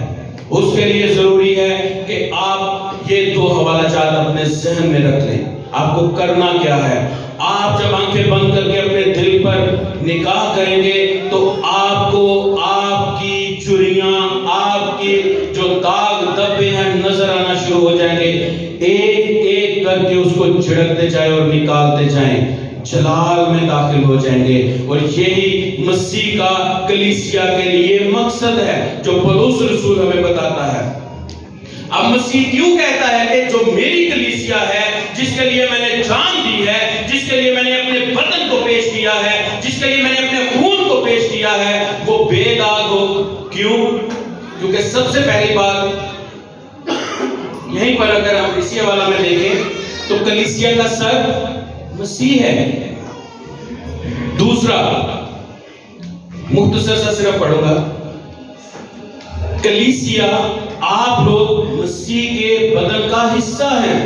اس کے لیے ضروری ہے کہ آپ یہ 2 حوالہ جات اپنے ذہن میں رکھ لیں۔ آپ کو کرنا کیا ہے؟ آپ جب آنکھیں بند کر کے اپنے دل پر نگاہ کریں گے تو آپ کو آپ کی چریاں، آپ کی جو داغ دبے ہیں نظر آنا شروع ہو جائیں گے۔ ایک ایک کر کے اس کو جھڑکتے جائیں اور نکالتے جائیں، جلال میں داخل ہو جائیں گے۔ اور یہی مسیح کا کلیسیا کے لیے مقصد ہے جو پولس رسول ہمیں بتاتا ہے۔ اب مسیح کیوں کہتا ہے کہ جو میری کلیسیا ہے، جس کے لیے میں نے جان دی ہے، جس کے لیے میں نے اپنے بدن کو پیش کیا ہے، جس کے لیے میں نے اپنے خون کو پیش کیا ہے، وہ بے داغ ہو۔ کیوں؟ کیونکہ سب سے پہلی بات یہیں پر اگر ہم اسی حوالہ میں دیکھیں تو کلیسیا کا سر مسیح ہے۔ دوسرا، مختصر سا صرف پڑھوں گا، کلیسیا آپ لوگ مسیح کے بدن کا حصہ ہیں۔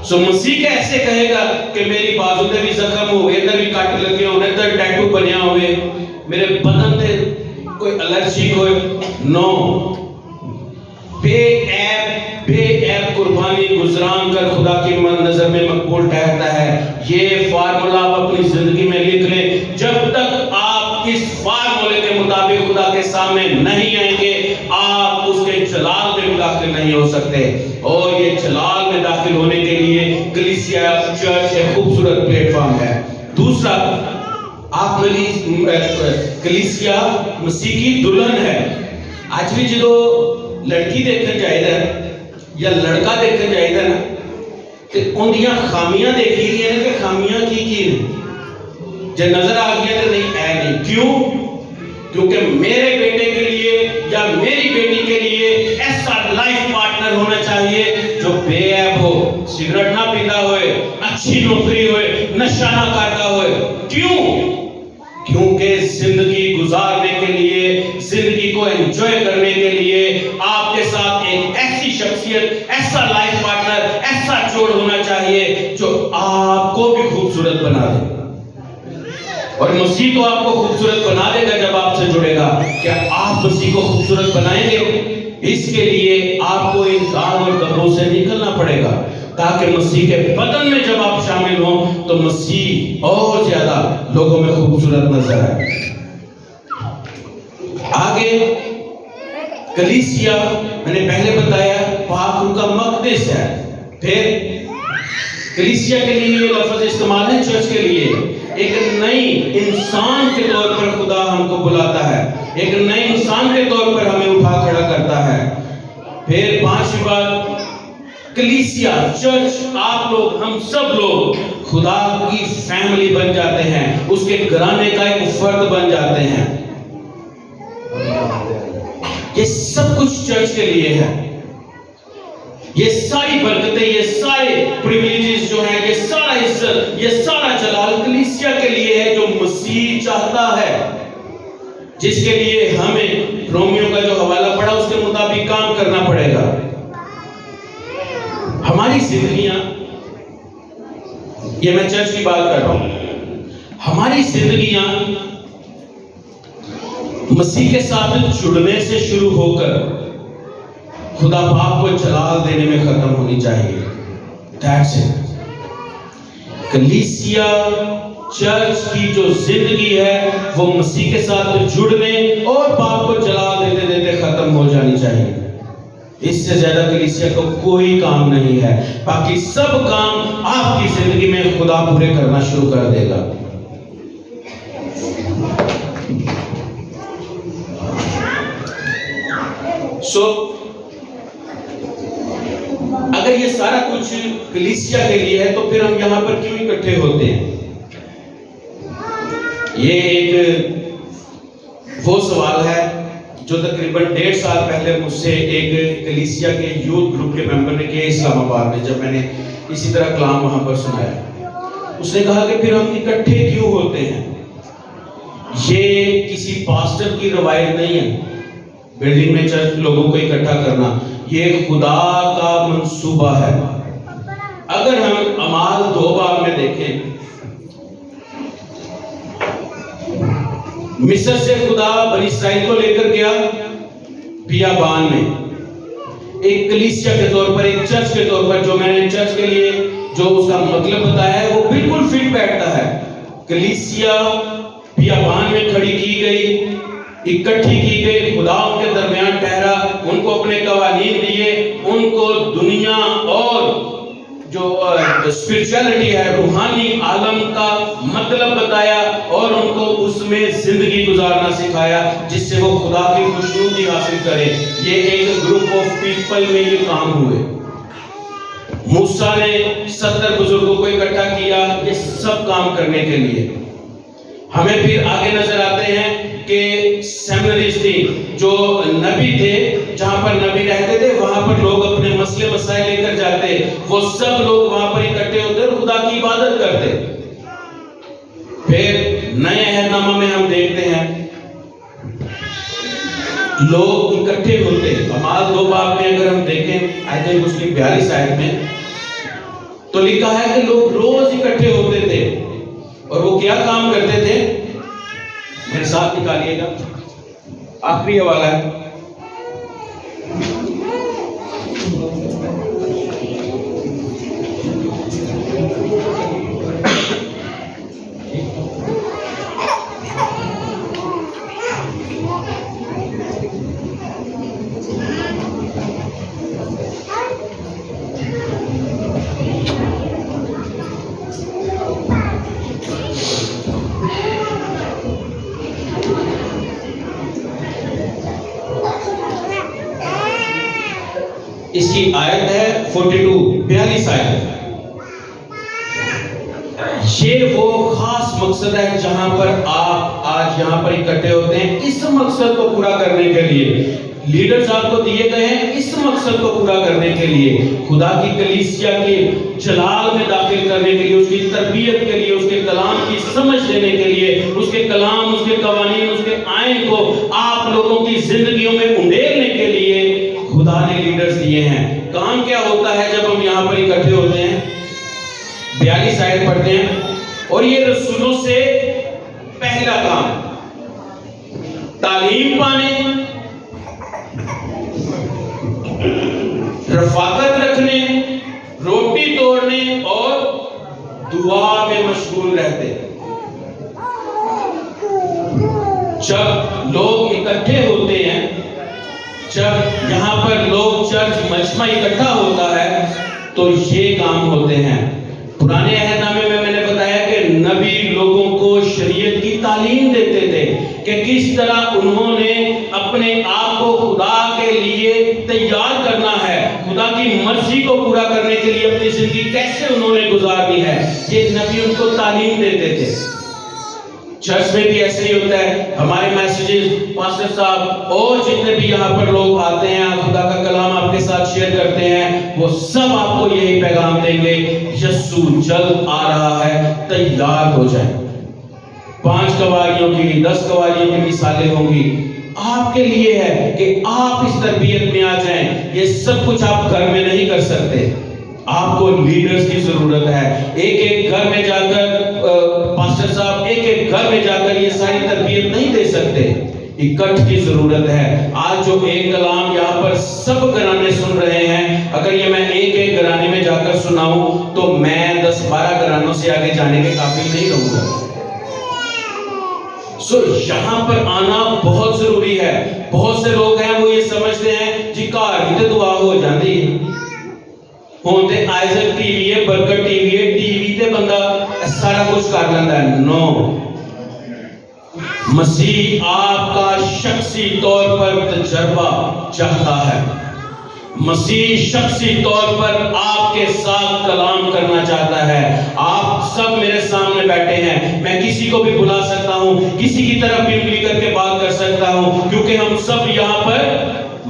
سو مسیح کیسے کہے گا کہ میری بازو تے بھی زخم ہوئے، ادھر بھی کٹ لگے ہوئے، ادھر ٹیٹو بنیا ہوئے، میرے بدن تے کوئی الرجی ہوئے؟ نو، بے عیب قربانی گزران کر خدا کی نظر میں مقبول ٹھہرتا ہے۔ یہ فارمولا آپ اپنی زندگی میں لکھ لیں۔ جب تک آپ اس فارمولے کے مطابق خدا کے سامنے نہیں آئیں گے، آپ اس کے جلال میں داخل نہیں ہو سکتے۔ اور یہ جلال میں داخل ہونے کے لیے کلیسیا چرچ ایک خوبصورت پلیٹ فارم ہے۔ دوسرا، آپ کلیسیا مسیح کی دلہن ہے۔ آج بھی جدو لڑکی دیکھنے چاہیے یا لڑکا دیکھنے چاہیے نا کہ ان دیا خامیاں دیکھی رہی ہیں کہ خامیاں کی جو نظر آ گیا کہ نہیں ہے نہیں۔ کیوں؟ کیونکہ میرے بیٹے کے لیے یا میری بیٹی کے لیے ایسا لائف پارٹنر ہونا چاہیے جو بے عیب ہو، سگریٹ نہ پیتا ہوئے، اچھی نوکری ہوئے، نشہ نہ کرتا ہوئے۔ کیوں؟ کیونکہ زندگی گزارنے کے لیے، زندگی کو انجوائے کرنے کے لیے آپ کے ساتھ ایک ایسی شخصیت، ایسا لائف پارٹنر، ایسا جوڑ ہونا چاہیے جو آپ کو بھی خوبصورت بنا دے۔ اور مسیح تو آپ کو خوبصورت بنا دے گا جب آپ سے جڑے گا۔ کیا آپ مسیح کو خوبصورت بنائیں گے؟ اس کے لیے آپ کو ان داغ اور دبوں سے نکلنا پڑے گا، تاکہ مسیح کے بدن میں جب آپ شامل ہوں تو مسیح اور زیادہ لوگوں میں خوبصورت نظر آئے۔ آگے کلیسیا میں نے پہلے بتایا پاک روح کا مقدس ہے۔ پھر کلیسیا کے لیے یہ لفظ استعمال ہے چرچ کے لیے، ایک نئی انسان کے طور پر خدا ہم کو بلاتا ہے، ایک نئے انسان کے طور پر ہمیں اٹھا کھڑا کرتا ہے۔ پھر پانچویں بات، کلیسیا چرچ آپ لوگ، ہم سب لوگ خدا کی فیملی بن جاتے ہیں، اس کے گھرانے کا ایک فرد بن جاتے ہیں۔ یہ سب کچھ چرچ کے لیے ہے۔ یہ ساری برکتیں، یہ سارے پریویلیجز جو ہیں، یہ سارا عزت، یہ سارا جلال کلیسیا کے لیے ہے جو مسیح چاہتا ہے، جس کے لیے ہمیں رومیو کا جو حوالہ پڑھا اس کے مطابق کام کرنا پڑے گا۔ ہماری زندگیاں، یہ میں چرچ کی بات کر رہا ہوں، ہماری زندگیاں مسیح کے ساتھ جڑنے سے شروع ہو کر خدا باپ کو جلال دینے میں ختم ہونی چاہیے۔ That's it۔ کلیسیا چرچ کی جو زندگی ہے وہ مسیح کے ساتھ جڑنے اور باپ کو جلال دیتے دیتے ختم ہو جانی چاہیے۔ اس سے زیادہ کلیسیا کو کوئی کام نہیں ہے، باقی سب کام آپ کی زندگی میں خدا پورے کرنا شروع کر دے گا۔ اگر یہ سارا کچھ کلیسیا کے لیے ہے تو پھر ہم یہاں پر کیوں اکٹھے ہوتے ہیں؟ یہ ایک وہ سوال ہے جو تقریباً 1.5 سال پہلے مجھ سے ایک کلیسیا کے یوتھ گروپ کے ممبر نے کیا اسلام آباد میں، جب میں نے اسی طرح کلام وہاں پر سنایا۔ اس نے کہا کہ پھر ہم اکٹھے کیوں ہوتے ہیں؟ یہ کسی پاسٹر کی روایت نہیں ہے بلڈنگ میں چرچ لوگوں کو اکٹھا کرنا، یہ خدا کا منصوبہ ہے۔ اگر ہم اعمال 2 باب میں دیکھیں، مصر سے خدا بنی اسرائیل کو لے کر گیا بیابان میں، ایک کلیسیا کے طور پر، ایک چرچ کے طور پر، جو میں نے چرچ کے لیے جو اس کا مطلب بتایا ہے وہ بالکل فٹ بیٹھتا ہے۔ کلیسیا بیابان میں کھڑی کی گئی، اکٹھی کی گئی، خدا ان کے درمیان ٹھہرا، ان کو اپنے قوانین دیے، ان کو دنیا جو اسپرچولیٹی ہے، روحانی عالم کا مطلب بتایا اور ان کو اس میں زندگی گزارنا سکھایا جس سے وہ خدا کی خوشنودی حاصل کریں۔ یہ ایک گروپ آف پیپل میں یہ کام ہوئے۔ موسیٰ نے 70 بزرگوں کو اکٹھا کیا یہ سب کام کرنے کے لیے۔ ہمیں پھر آگے نظر آتے ہیں کہ سیمنریز تھی، جو نبی تھے، جہاں پر نبی رہتے تھے وہاں پر لوگ اپنے مسئلے مسائل لے کر جاتے، وہ سب لوگ وہاں پر اکٹھے ہوتے اور خدا کی عبادت کرتے۔ پھر نئے عہد نامہ میں ہم دیکھتے ہیں لوگ اکٹھے ہوتے۔ اعمال 2 باب میں اگر ہم دیکھیں آیت اس کی 42 آیت میں تو لکھا ہے کہ لوگ روز اکٹھے ہوتے تھے اور وہ کیا کام کرتے تھے؟ میرے ساتھ نکالیے گا، آخری حوالہ ہے۔ اس کی آیت ہے 42 آیت۔ یہ وہ خاص مقصد ہے جہاں پر آپ آج یہاں پر اکٹھے ہوتے ہیں، اس مقصد کو پورا کرنے کے لیے۔ لیڈرز آپ کو دیے گئے ہیں اس مقصد کو پورا کرنے کے لیے، خدا کی کلیسیا کے جلال میں داخل کرنے کے لیے، اس کی تربیت کے لیے، اس کے کلام کی سمجھ دینے کے لیے، اس کے کلام، اس کے قوانین، اس کے آئین کو آپ لوگوں کی زندگیوں میں انڈیلنے کے لیے خدا نے لیڈرز دیے ہیں۔ کام کیا ہوتا ہے جب ہم یہاں پر اکٹھے ہوتے ہیں؟ 42 آیت پڑھتے ہیں، اور یہ رسولوں سے پہلا کام تعلیم پانے، رفاقت رکھنے، روٹی توڑنے اور دعا میں مشغول رہتے۔ جب لوگ اکٹھے ہوتے ہیں، جب یہاں پر لوگ چرچ مجمع اکٹھا ہوتا ہے تو یہ کام ہوتے ہیں۔ پرانے عہد نامے میں نے بتایا کہ نبی لوگوں کو شریعت کی تعلیم دیتے تھے کہ کس طرح انہوں نے اپنے آپ کو خدا کے لیے تیار کرنا ہے، خدا کی مرضی کو پورا کرنے کے لیے اپنی زندگی کیسے انہوں نے گزارنی ہے، یہ نبی ان کو تعلیم دیتے تھے۔ چرچ میں بھی ایسے ہی ہوتا ہے، ہمارے میسیجز پاسٹر صاحب اور جتنے بھی یہاں پر لوگ آتے ہیں، خدا کا کلام آپ کے ساتھ شیئر کرتے ہیں، وہ سب آپ کو یہی پیغام دیں گے، یسوع جلد آ رہا ہے، تیار ہو جائیں۔ 5 گواریوں کی 10 گواریوں کی مثالیں ہوں گی، آپ کے لیے ہے کہ آپ اس تربیت میں آ جائیں۔ یہ سب کچھ آپ گھر میں نہیں کر سکتے، آپ کو لیڈرز کی ضرورت ہے۔ ایک گھر میں جا کر پاسٹر صاحب ایک گھر میں جا کر یہ ساری تربیت نہیں دے سکتے، اکٹھ کی ضرورت ہے۔ آج جو ایک کلام یہاں پر سب گھرانے سن رہے ہیں، اگر یہ میں ایک گھرانے میں جا کر سناؤں تو میں 10-12 گھرانوں سے آگے جانے کے قابل نہیں رہوں گا۔ یہاں پر آنا بہت ضروری ہے۔ بہت سے لوگ ہیں وہ یہ سمجھتے ہیں جی گھر ہی تے دعا ہو جاندی ہے، ہوں تے آئزک ٹی وی ہے، برکت ٹی وی ہے، ٹی وی تے بندہ سارا کچھ کر لینا ہے۔ نو، مسیح آپ کا شخصی طور پر تجربہ چاہتا ہے۔ مسیح شخصی طور پر آپ کے ساتھ کلام کرنا چاہتا ہے۔ آپ سب میرے سامنے بیٹھے ہیں، میں کسی کو بھی بلا سکتا ہوں، کسی کی طرف بھی انگلی کر کے بات کر سکتا ہوں، کیونکہ ہم سب یہاں پر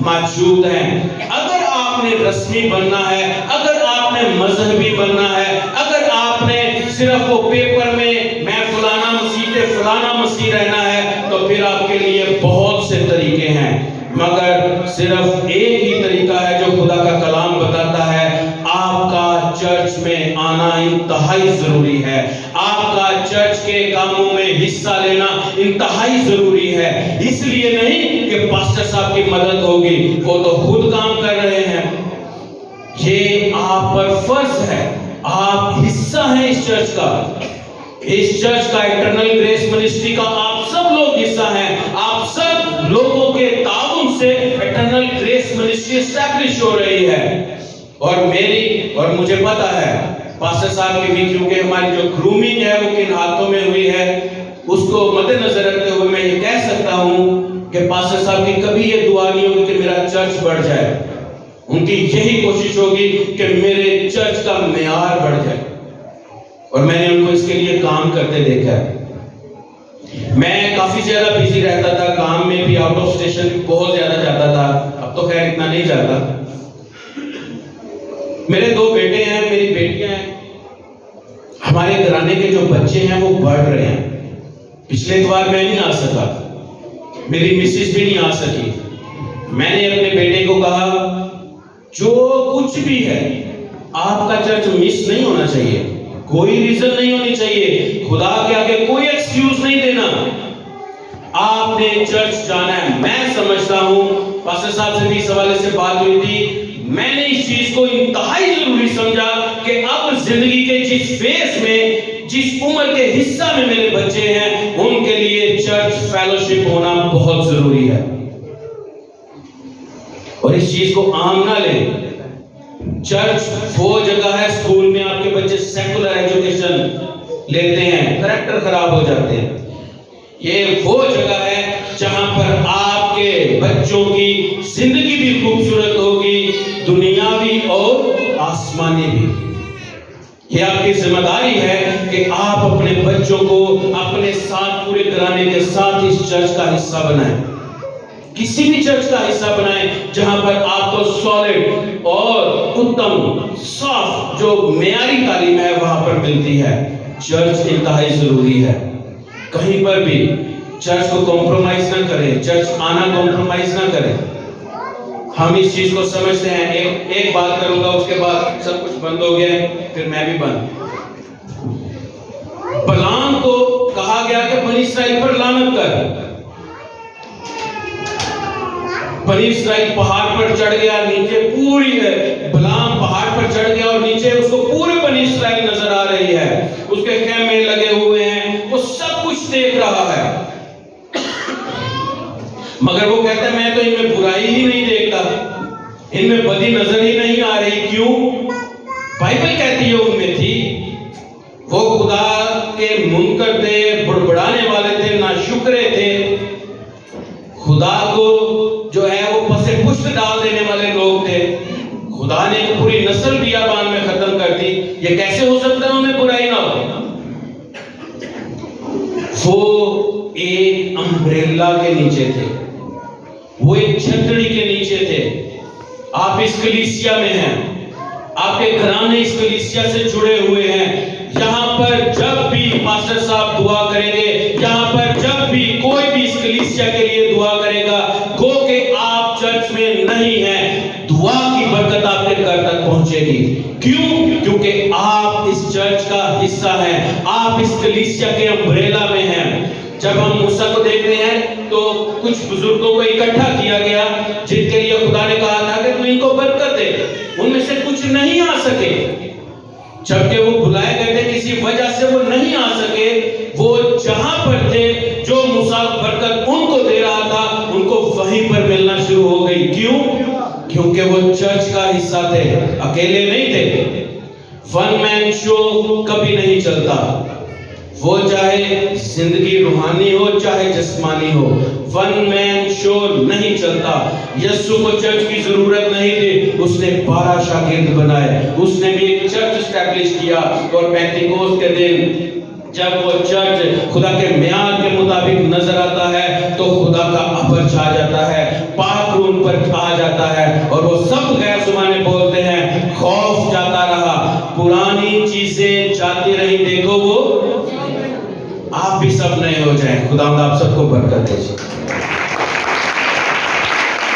موجود ہیں۔ اگر آپ نے رسمی بننا ہے، اگر آپ نے مذہبی بننا ہے، اگر آپ نے صرف وہ پیپر میں فلانا مسیح تے فلانا مسیح رہنا ہے، تو پھر آپ کے لیے بہت سے طریقے ہیں، مگر صرف ایک ہی طریقہ ہے جو خدا کا کلام بتاتا ہے۔ آپ کا چرچ میں آنا انتہائی ضروری ہے، آپ کا چرچ کے کاموں میں حصہ لینا انتہائی ضروری ہے۔ اس لیے نہیں کہ پاسٹر صاحب کی مدد ہوگی، وہ تو خود کام کر رہے ہیں، یہ آپ پر فرض ہے، آپ حصہ ہیں اس چرچ کا، اس چرچ کا ایٹرنل گریس منسٹری کا آپ سب لوگ حصہ ہیں۔ آپ سب لوگوں کے تعاون سے ایٹرنل گریس منسٹری اسٹیبلش ہو رہی ہے۔ اور مجھے پتا ہے پاسٹر صاحب کی بھی، کیونکہ ہماری جو گرومنگ ہے وہ کن ہاتھوں میں ہوئی ہے، اس کو مد نظر رکھتے ہوئے میں یہ کہہ سکتا ہوں کہ پاسٹر صاحب کی کبھی یہ دعا نہیں ہوگی کہ میرا چرچ بڑھ جائے. ان کی یہی کوشش ہوگی کہ میرے چرچ کا معیار بڑھ جائے، اور میں نے ان کو اس کے لیے کام کرتے دیکھا ہے. میں کافی زیادہ بیزی رہتا تھا کام میں بھی، آؤٹ آف اسٹیشن بہت زیادہ جاتا تھا. اب تو خیر اتنا نہیں جاتا. میرے 2 بیٹے ہیں، میری بیٹیاں ہیں. ہمارے گھرانے کے جو بچے ہیں وہ بڑھ رہے ہیں. پچھلے اتوار میں نہیں آ سکا، میری مسز بھی نہیں آ سکی. میں نے اپنے بیٹے کو کہا جو کچھ بھی ہے آپ کا چرچ مس نہیں ہونا چاہیے، کوئی ریزن نہیں ہونی چاہیے، خدا کے آگے کوئی ایکسکیوز نہیں دینا، آپ نے چرچ جانا ہے. میں سمجھتا ہوں، پاسٹر صاحب سے بھی اس حوالے سے بات ہوئی تھی، میں نے اس چیز کو انتہائی ضروری سمجھا کہ اب زندگی کے جس فیس میں، جس عمر کے حصہ میں میرے بچے ہیں، ان کے لیے چرچ فیلوشپ ہونا بہت ضروری ہے. اور اس چیز کو عام نہ لیں. چرچ وہ جگہ ہے، اسکول میں آپ کے بچے سیکولر ایجوکیشن لیتے ہیں، کریکٹر خراب ہو جاتے ہیں. یہ وہ جگہ ہے جہاں پر آپ کے بچوں کی زندگی بھی خوبصورت ہوگی، دنیاوی اور آسمانی بھی. یہ آپ کی ذمہ داری ہے کہ آپ اپنے بچوں کو اپنے ساتھ، پورے گھرانے کے ساتھ اس چرچ کا حصہ بنائیں. کسی بھی چرچ کا حصہ بنائیں جہاں پر آپ کو سالڈ اور اتم صاف جو معیاری تعلیم ہے وہاں پر ملتی ہے. چرچ انتہائی ضروری ہے. کہیں پر بھی چرچ کو کمپرومائز نہ کریں، چرچ آنا کمپرومائز نہ کریں. ہم اس چیز کو سمجھتے ہیں. ایک بات کروں گا، اس کے بعد سب کچھ بند ہو گیا، پھر میں بھی بند. بلعام کو کہا گیا کہ بنی اسرائیل پر لعنت کر. بنی اسرائیل پہاڑ پر چڑھ گیا، نیچے پوری ہے، بلعام پہاڑ پر چڑھ گیا اور نیچے اس کو پورے بنی اسرائیل نظر آ رہی ہے. اس کے خیمے لگے ہوئے ہیں، وہ سب کچھ دیکھ رہا ہے. مگر وہ کہتا ہے میں تو ان میں برائی ہی نہیں دیکھتا، ان میں بدی نظر ہی نہیں آ رہی. کیوں؟ بائبل کہتی ہے ان میں تھی. وہ خدا کے منکر تھے، بڑبڑانے والے تھے، ناشکرے تھے، خدا کو جو ہے وہ پسے پشت ڈال دینے والے لوگ تھے. خدا نے ایک پوری نسل بیابان میں ختم کر دی. یہ کیسے ہو سکتا ہے انہیں برائی نہ ہو؟ وہ ایک امبریلا کے نیچے تھے، وہ ایک چھتری کے نیچے تھے. آپ اس کلیسیا میں ہیں، آپ کے گھرانے اس کلیسیا سے جڑے ہوئے ہیں. یہاں پر جب بھی پاسٹر صاحب دعا کریں گے، یہاں پر جب بھی کوئی بھی اس کلیسیا کے لیے دعا کرے گا، گو کہ آپ چرچ میں نہیں ہیں، دعا کی برکت آپ کے گھر تک پہنچے گی. کیوں؟ کیونکہ آپ اس چرچ کا حصہ ہیں، آپ اس کلیسیا کے امبریلا میں ہیں. جب ہم موسیٰ کو دیکھتے ہیں تو کچھ بزرگوں کو اکٹھا کیا گیا جن کے لیے خدا نے کہا تھا کہ تو ان کو برکت دے. ان میں سے کچھ نہیں آ سکے، جبکہ وہ بلائے گئے تھے، کسی وجہ سے وہ نہیں آ سکے. وہ جہاں پر تھے، جو موسیٰ برکت ان کو دے رہا تھا، ان کو وہیں پر ملنا شروع ہو گئی. کیوں؟ کیونکہ وہ چرچ کا حصہ تھے، اکیلے نہیں تھے. ون مین شو کبھی نہیں چلتا، وہ چاہے زندگی روحانی ہو چاہے جسمانی ہو، ون مین شو نہیں چلتا. یسوع کو چرچ کی ضرورت نہیں تھی، اس نے 12 شاگرد بنائے، اس نے بھی ایک چرچ اسٹیبلش کیا. اور پینتیکوست کے دن جب وہ چرچ خدا کے معیار کے مطابق نظر آتا ہے تو خدا کا ابر چھا جاتا ہے، پاک روح پر آ جاتا ہے، اور وہ سب غیر زبانیں بولتے ہیں. خوف جاتا رہا، پرانی چیزیں جاتی رہی، دیکھو وہ آپ بھی سب نئے ہو جائیں. خدا آپ سب کو برکت دے.